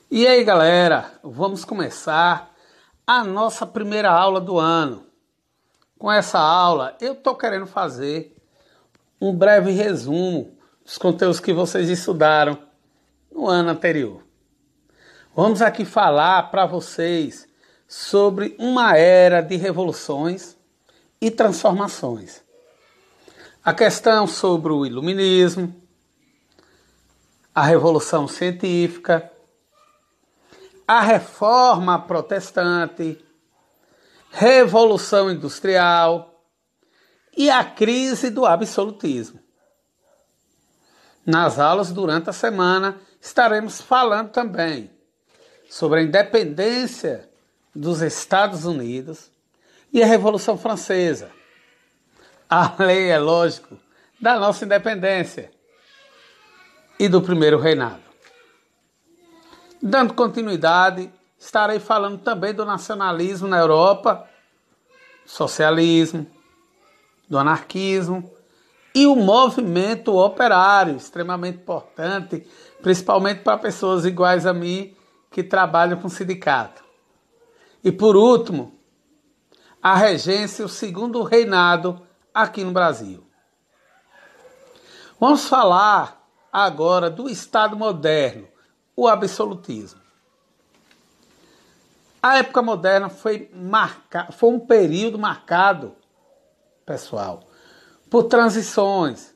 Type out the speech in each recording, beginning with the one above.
E aí, galera, vamos começar a nossa primeira aula do ano. Com essa aula, eu estou querendo fazer um breve resumo dos conteúdos que vocês estudaram no ano anterior. Vamos aqui falar para vocês sobre uma era de revoluções e transformações. A questão sobre o iluminismo, a revolução científica, a reforma protestante, revolução industrial e a crise do absolutismo. Nas aulas durante a semana estaremos falando também sobre a independência dos Estados Unidos e a Revolução Francesa. A lei, é lógico, da nossa independência e do primeiro reinado. Dando continuidade, estarei falando também do nacionalismo na Europa, socialismo, do anarquismo e o movimento operário, extremamente importante, principalmente para pessoas iguais a mim que trabalham com sindicato. E por último, a regência e o segundo reinado aqui no Brasil. Vamos falar agora do Estado moderno, o absolutismo. A época moderna foi um período marcado, pessoal, por transições.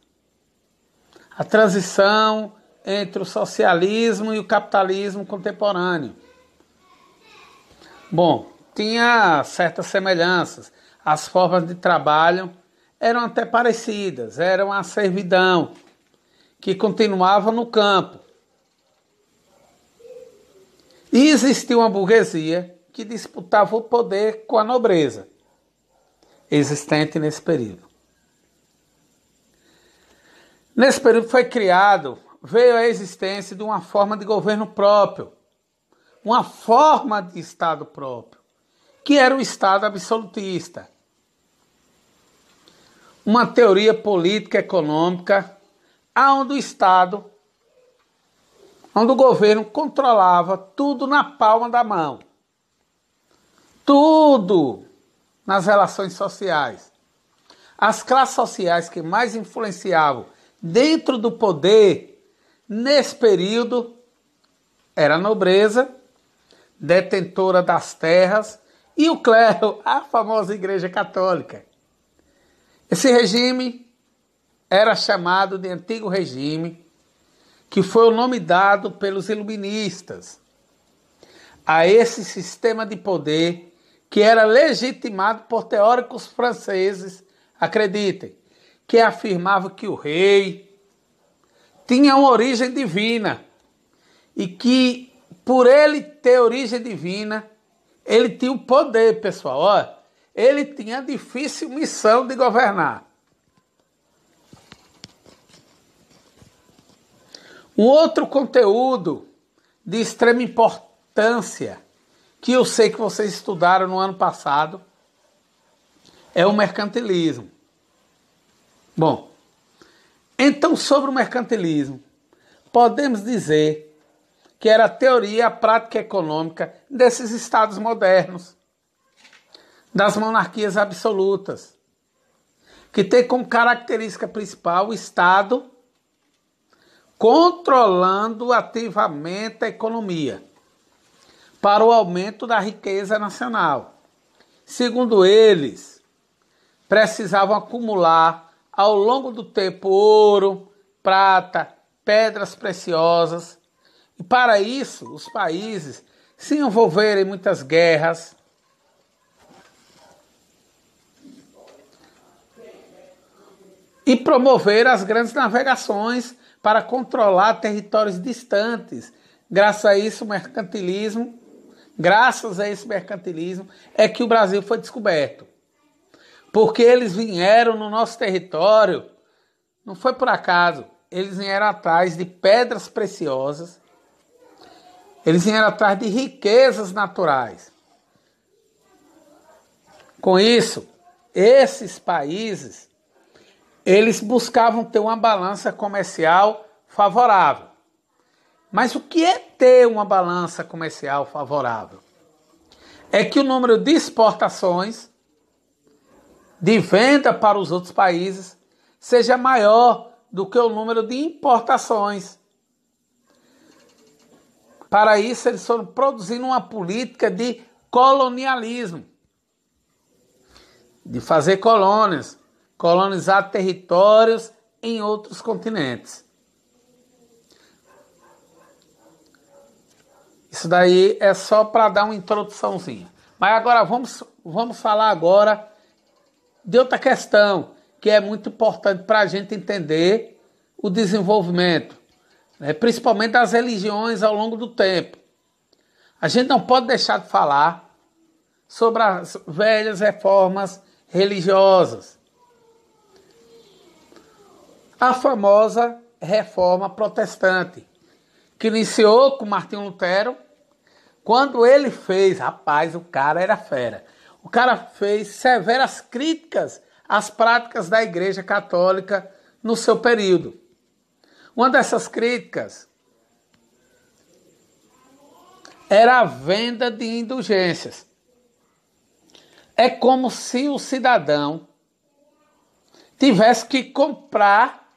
A transição entre o socialismo e o capitalismo contemporâneo. Bom, tinha certas semelhanças. As formas de trabalho eram até parecidas, eram a servidão, que continuava no campo. E existia uma burguesia que disputava o poder com a nobreza, existente nesse período. Nesse período veio a existência de uma forma de governo próprio, uma forma de Estado próprio, que era o Estado absolutista. Uma teoria política e econômica onde o governo controlava tudo na palma da mão. Tudo nas relações sociais. As classes sociais que mais influenciavam dentro do poder nesse período era a nobreza, detentora das terras, e o clero, a famosa Igreja Católica. Esse regime era chamado de Antigo Regime, que foi o nome dado pelos iluministas a esse sistema de poder que era legitimado por teóricos franceses, acreditem, que afirmavam que o rei tinha uma origem divina e que, por ele ter origem divina, ele tinha o poder, pessoal. Ele tinha a difícil missão de governar. Um outro conteúdo de extrema importância, que eu sei que vocês estudaram no ano passado, é o mercantilismo. Bom, então sobre o mercantilismo, podemos dizer que era a teoria e a prática econômica desses estados modernos, das monarquias absolutas, que tem como característica principal o Estado controlando ativamente a economia para o aumento da riqueza nacional. Segundo eles, precisavam acumular ao longo do tempo ouro, prata, pedras preciosas. E para isso, os países se envolveram em muitas guerras, e promover as grandes navegações para controlar territórios distantes. Graças a esse mercantilismo é que o Brasil foi descoberto. Porque eles vieram no nosso território, não foi por acaso, eles vieram atrás de pedras preciosas, eles vieram atrás de riquezas naturais. Com isso, esses países, eles buscavam ter uma balança comercial favorável. Mas o que é ter uma balança comercial favorável? É que o número de exportações, de venda para os outros países, seja maior do que o número de importações. Para isso, eles foram produzindo uma política de colonialismo, de fazer colônias, colonizar territórios em outros continentes. Isso daí é só para dar uma introduçãozinha. Mas agora vamos falar agora de outra questão que é muito importante para a gente entender o desenvolvimento, né, principalmente das religiões ao longo do tempo. A gente não pode deixar de falar sobre as velhas reformas religiosas. A famosa reforma protestante, que iniciou com Martinho Lutero, quando ele fez, rapaz, o cara era fera. O cara fez severas críticas às práticas da Igreja Católica no seu período. Uma dessas críticas era a venda de indulgências. É como se o cidadão tivesse que comprar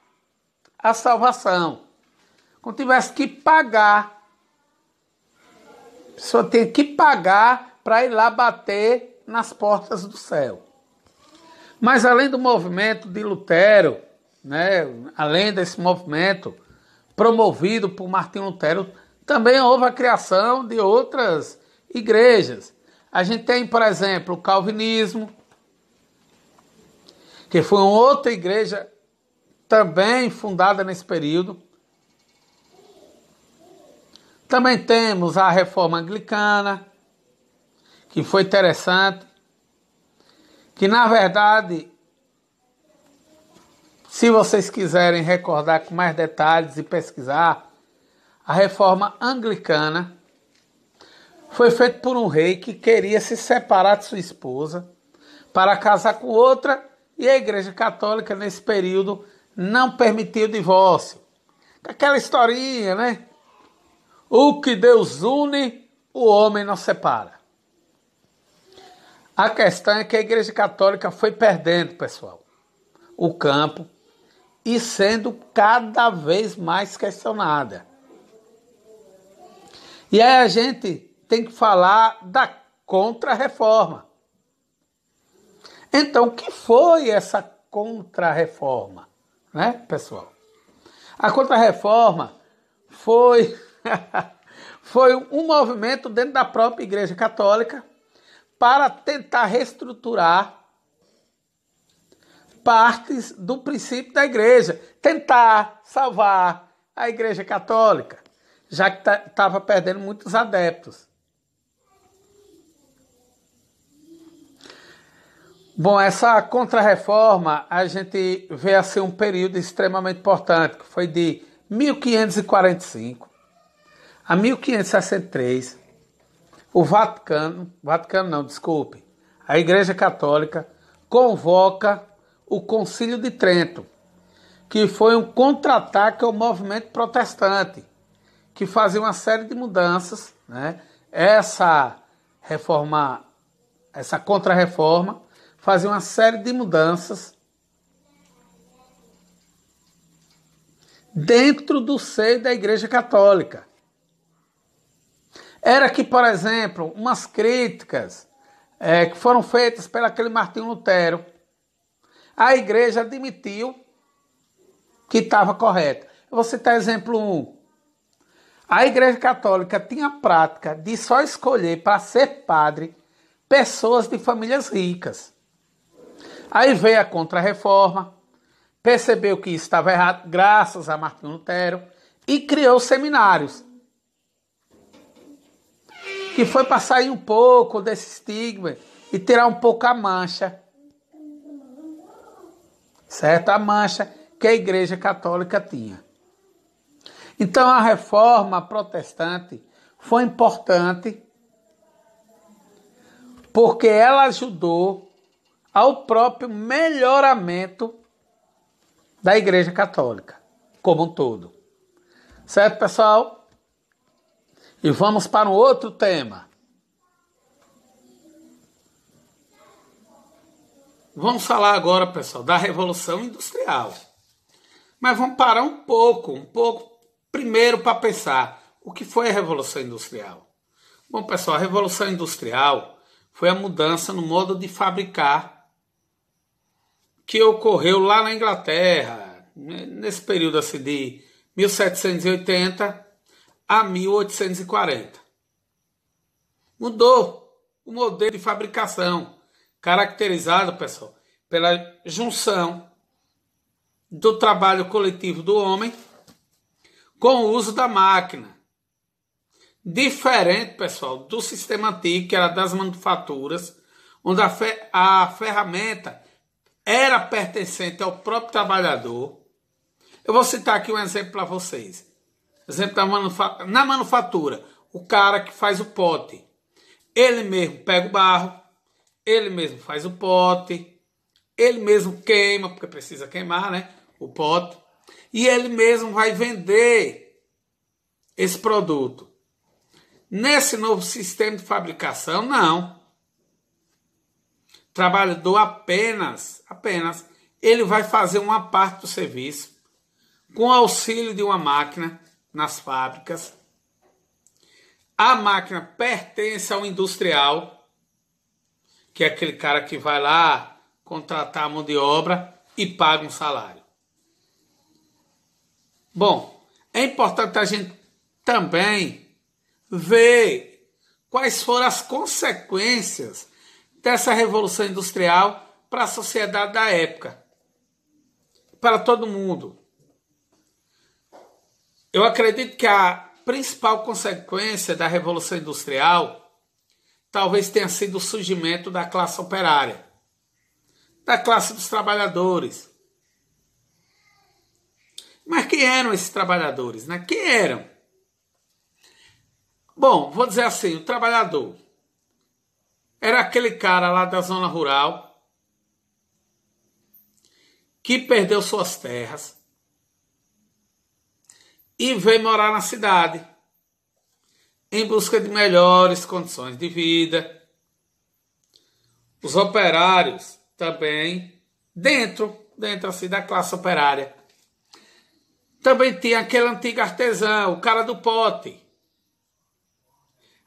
a salvação, como tivesse que pagar. A pessoa tem que pagar para ir lá bater nas portas do céu. Mas além do movimento de Lutero, né, além desse movimento promovido por Martinho Lutero, também houve a criação de outras igrejas. A gente tem, por exemplo, o calvinismo, que foi uma outra igreja também fundada nesse período. Também temos a reforma anglicana, que foi interessante, que na verdade, se vocês quiserem recordar com mais detalhes e pesquisar, a reforma anglicana foi feita por um rei que queria se separar de sua esposa para casar com outra, e a Igreja Católica nesse período não permitiu o divórcio. Aquela historinha, né? O que Deus une, o homem não separa. A questão é que a Igreja Católica foi perdendo, pessoal, o campo e sendo cada vez mais questionada. E aí a gente tem que falar da contra-reforma. Então, o que foi essa contra-reforma, né, pessoal? A contra-reforma foi um movimento dentro da própria Igreja Católica para tentar reestruturar partes do princípio da igreja, tentar salvar a Igreja Católica, já que estava perdendo muitos adeptos. Bom, essa contra-reforma, a gente vê assim um período extremamente importante, que foi de 1545 a 1563, a Igreja Católica convoca o Concílio de Trento, que foi um contra-ataque ao movimento protestante, que fazia uma série de mudanças, né? Essa contra-reforma fazia uma série de mudanças dentro do seio da Igreja Católica. Era que, por exemplo, umas críticas que foram feitas pelo aquele Martinho Lutero, a igreja admitiu que estava correta. Eu vou citar exemplo 1. A Igreja Católica tinha a prática de só escolher para ser padre pessoas de famílias ricas. Aí veio a Contra-Reforma, percebeu que isso estava errado, graças a Martinho Lutero, e criou seminários, que foi para sair um pouco desse estigma e tirar um pouco a mancha, certo? A mancha que a Igreja Católica tinha. Então a reforma protestante foi importante porque ela ajudou ao próprio melhoramento da Igreja Católica como um todo. Certo, pessoal? E vamos para um outro tema. Vamos falar agora, pessoal, da Revolução Industrial. Mas vamos parar um pouco primeiro para pensar o que foi a Revolução Industrial. Bom, pessoal, a Revolução Industrial foi a mudança no modo de fabricar que ocorreu lá na Inglaterra, nesse período assim de 1780 a 1840. Mudou o modelo de fabricação, caracterizado, pessoal, pela junção do trabalho coletivo do homem com o uso da máquina. Diferente, pessoal, do sistema antigo, que era das manufaturas, onde a ferramenta era pertencente ao próprio trabalhador. Eu vou citar aqui um exemplo para vocês. Exemplo na manufatura, o cara que faz o pote, ele mesmo pega o barro, ele mesmo faz o pote, ele mesmo queima, porque precisa queimar, né, o pote, e ele mesmo vai vender esse produto. Nesse novo sistema de fabricação, não. O trabalhador apenas, ele vai fazer uma parte do serviço com auxílio de uma máquina nas fábricas. A máquina pertence ao industrial, que é aquele cara que vai lá contratar a mão de obra e paga um salário. Bom, é importante a gente também ver quais foram as consequências dessa Revolução Industrial para a sociedade da época, para todo mundo. Eu acredito que a principal consequência da Revolução Industrial talvez tenha sido o surgimento da classe operária, da classe dos trabalhadores. Mas quem eram esses trabalhadores, né? Quem eram? Bom, vou dizer assim, o trabalhador era aquele cara lá da zona rural que perdeu suas terras e veio morar na cidade em busca de melhores condições de vida. Os operários também, dentro assim, da classe operária. Também tinha aquele antigo artesão, o cara do pote.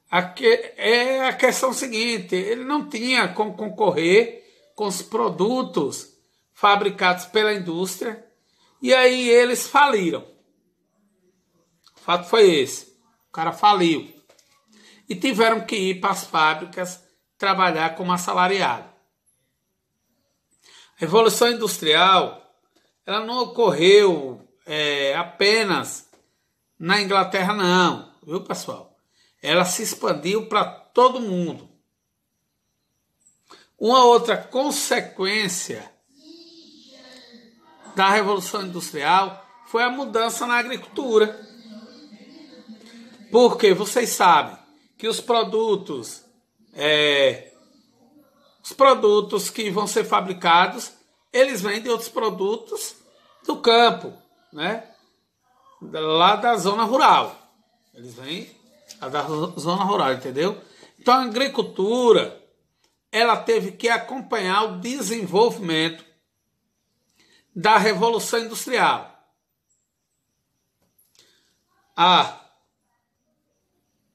É a questão seguinte, ele não tinha como concorrer com os produtos fabricados pela indústria e aí eles faliram. O fato foi esse, o cara faliu e tiveram que ir para as fábricas trabalhar como assalariado. A Revolução Industrial, ela não ocorreu apenas na Inglaterra não, viu pessoal? Ela se expandiu para todo mundo. Uma outra consequência da Revolução Industrial foi a mudança na agricultura. Porque vocês sabem que os produtos que vão ser fabricados, eles vêm de outros produtos do campo, né? Lá da zona rural. Eles vêm da zona rural, entendeu? Então a agricultura, ela teve que acompanhar o desenvolvimento da Revolução Industrial.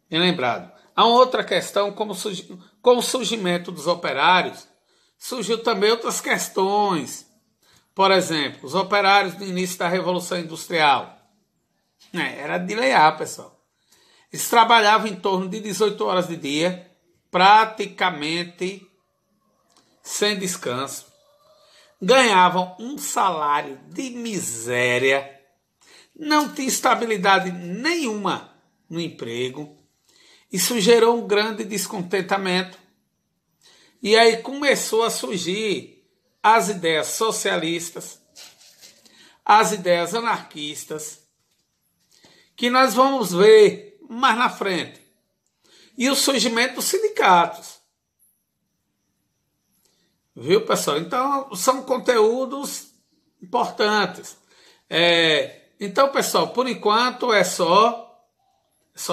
Bem lembrado. Há uma outra questão, com o surgimento dos operários, surgiu também outras questões. Por exemplo, os operários no início da Revolução Industrial. Era de lear, pessoal. Eles trabalhavam em torno de 18 horas de dia, praticamente sem descanso. Ganhavam um salário de miséria. Não tinha estabilidade nenhuma no emprego. Isso gerou um grande descontentamento. E aí começou a surgir as ideias socialistas, as ideias anarquistas, que nós vamos ver mais na frente. E o surgimento dos sindicatos. Viu, pessoal? Então, são conteúdos importantes. Então, pessoal, por enquanto é só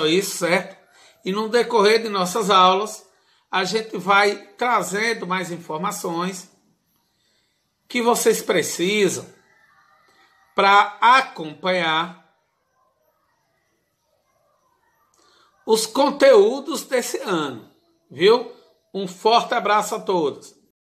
isso, certo? E no decorrer de nossas aulas, a gente vai trazendo mais informações que vocês precisam para acompanhar os conteúdos desse ano, viu? Um forte abraço a todos.